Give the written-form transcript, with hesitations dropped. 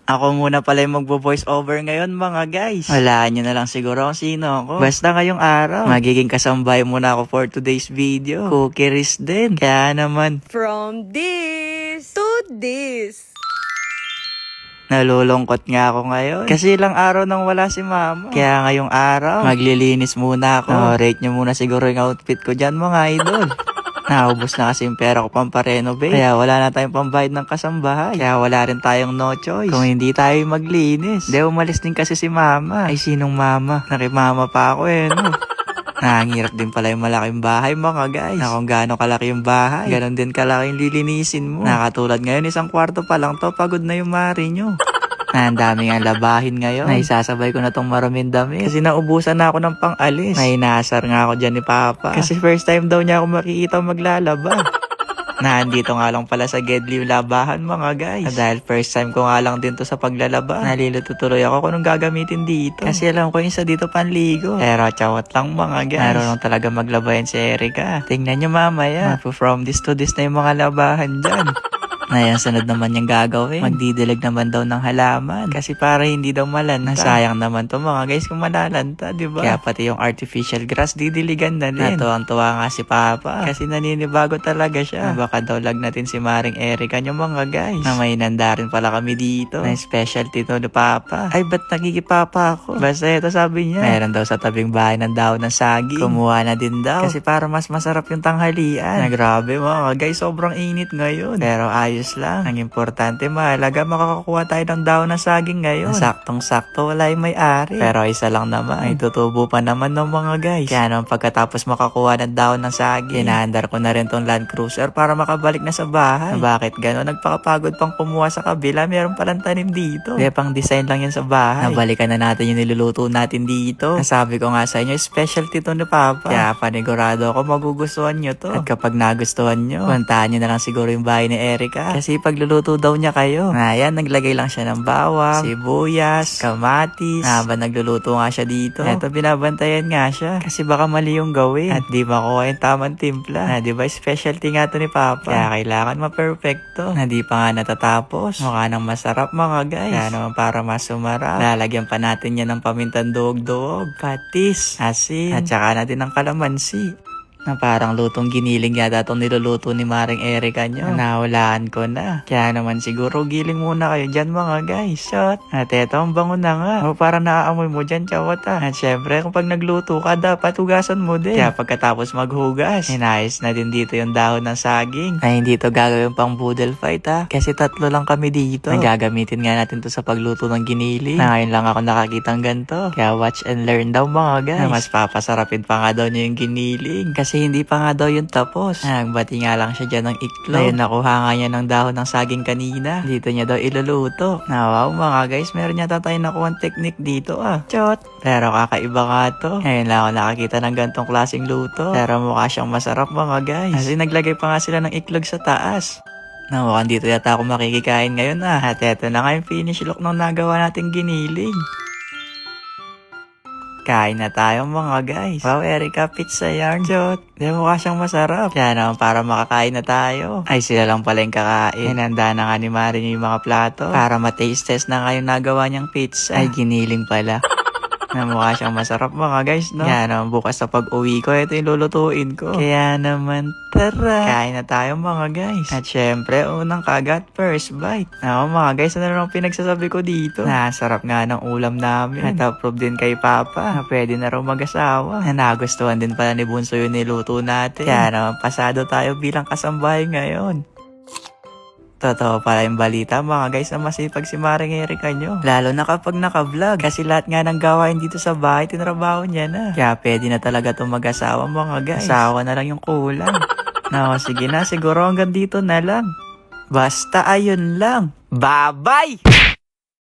Ako muna pala yung magvo-voice over ngayon mga guys. Walaan nyo na lang siguro kung sino ako. Basta ngayong araw, magiging kasambay muna ako for today's video. Cookies din. Kaya naman, From this to this. nalulungkot nga ako ngayon. Kasi ilang araw nang wala si mama. Kaya ngayong araw, maglilinis muna ako. Rate nyo muna siguro yung outfit ko dyan mga idol. Naubos na kasi yung pera ko pamparenovate. Kaya wala na tayong pambayad ng kasambahay. Kaya wala rin tayong no choice kung hindi tayo maglinis. Di umalis din kasi si mama. Ay sinong mama? Nakimama pa ako no. Nangirap din pala yung malaking bahay mga guys. Na kung gaano kalaki yung bahay, ganon din kalaki yung lilinisin mo. Nakatulad ngayon, isang kwarto pa lang to, pagod na yung mari nyo. Ang dami nga labahin ngayon. Naisasabay ko na tong maraming dami. Kasi naubusan na ako ng pang-alis. Nainasar nga ako dyan ni Papa. Kasi first time daw niya ako makikita maglalaba. Nandito nga lang pala sa Gedli yung labahan mga guys. Dahil first time ko nga lang din to sa paglalaba. Nalilito tuloy ako kung anong gagamitin dito. Kasi alam ko yung isa dito panligo. Pero chawat lang mga guys. Meron lang talaga maglaba yan si Erica. Tingnan nyo mamaya. From this to this na yung mga labahan dyan. Ngayon, sunod naman yung gagawin. Magdidilig naman daw ng halaman. Kasi para hindi daw malanta. Nasayang naman to mga guys kung malalanta, diba? Kaya pati yung artificial grass, didiligan na din. Natuwang-tuwa nga si Papa. Kasi naninibago talaga siya. Baka daw lagnatin si Maring Erica nyo mga guys. Na may nanda rin pala kami dito. Na specialty to ni Papa. Ay, ba't nagigipapa ako? Basta ito sabi niya. Meron daw sa tabing bahay ng dahon ng saging. Kumuha na din daw. Kasi para mas masarap yung tanghalian. Na grabe mga guys, sobrang init ngayon. Pero ayos lang. Ang importante, mahalaga makakakuha tayo ng dahon ng saging ngayon. Saktong-sakto, wala yung may-ari. Pero isa lang naman, ay tutubo pa naman ng mga guys. Kaya naman pagkatapos makakuha ng dahon ng saging, inaandar ko na rin tong Land Cruiser para makabalik na sa bahay. Bakit gano'n? Nagpakapagod pang kumuha sa kabila, meron palang tanim dito. Kaya pang design lang yan sa bahay. Nabalikan na natin yung niluluto natin dito. Nasabi ko nga sa inyo, specialty to ni Papa. Kaya panigurado ako magugustuhan nyo to. At kapag nagustuhan nyo, puntahan nyo na lang siguro yung bahay ni Erica. Kasi pagluluto daw niya kayo. Ayan, naglagay lang siya ng bawang, sibuyas, kamatis. Habang nagluluto nga siya dito. Eto, binabantayan nga siya. Kasi baka mali yung gawin. At di makuha yung tamang timpla. Di ba, specialty nga to ni Papa. Kaya kailangan ma-perfecto. Na di pa nga natatapos. Mukha nang masarap mga guys. Kaya naman para mas sumarap, lalagyan pa natin yan ng pamintang duog-duog, patis, asin, at saka natin ng kalamansi. Na parang lutong giniling yata itong niluluto ni Maring Erica nyo. Nahulaan ko na. Kaya naman siguro giling muna kayo dyan mga guys. Shot. At eto, ang bango na nga. O parang naaamoy mo dyan, chawat At syempre, kung pag nagluto ka, dapat hugasan mo din. Kaya pagkatapos maghugas, inayos na din dito yung dahon ng saging. Ay hindi to gagawin pang boodle fight Kasi 3 lang kami dito. Ay gagamitin nga natin to sa pagluto ng giniling. Na ngayon lang ako nakakitang ganito. Kaya watch and learn daw mga guys. Na mas papasarapin pa nga daw niyo yung giniling. Kasi hindi pa nga daw yung tapos. Nagbati nga lang siya dyan ng iklog. Ayun, nakuha nga niya ng dahon ng saging kanina. Dito niya daw iluluto. Wow mga guys, meron yata tayo nakuha technique dito Chot! Pero kakaiba nga to. Ngayon lang ako nakakita ng gantong klaseng luto. Pero mukha siyang masarap mga guys. Kasi naglagay pa nga sila ng iklog sa taas. Mukhang dito yata ako makikikain ngayon At eto na nga yung finish look ng nagawa nating giniling. Kain na tayo mga guys. Wow, Erica, pizza yarn. Jot. Di mukha siyang masarap. Kaya naman para makakain na tayo. Ay sila lang pala yung kakain. Hinanda na nga ni Marin yung mga plato. Para ma-taste test na nga yung nagawa niyang pizza. Ay giniling pala. Na mukha siyang masarap mga guys, no? Kaya naman bukas sa pag-uwi ko, ito yung lulutuin ko. Kaya naman, tara! Kain na tayo mga guys. At syempre, unang kagat, first bite. Ako mga guys, ano lang pinagsasabi ko dito? Nasarap nga ng ulam namin. At approve din kay Papa na pwede na raw mag-asawa. Na nagustuhan din pala ni Bunso yung niluto natin. Kaya naman, pasado tayo bilang kasambahay ngayon. Totoo pala yung balita mga guys na masipag si Maring Erica nyo. Lalo na kapag naka-vlog. Kasi lahat nga ng gawain dito sa bahay, tinrabaho niya na. Kaya pwede na talaga itong mag-asawa mga guys. Asawa na lang yung kulang. No, sige na, siguro hanggang dito na lang. Basta ayun lang. Bye-bye!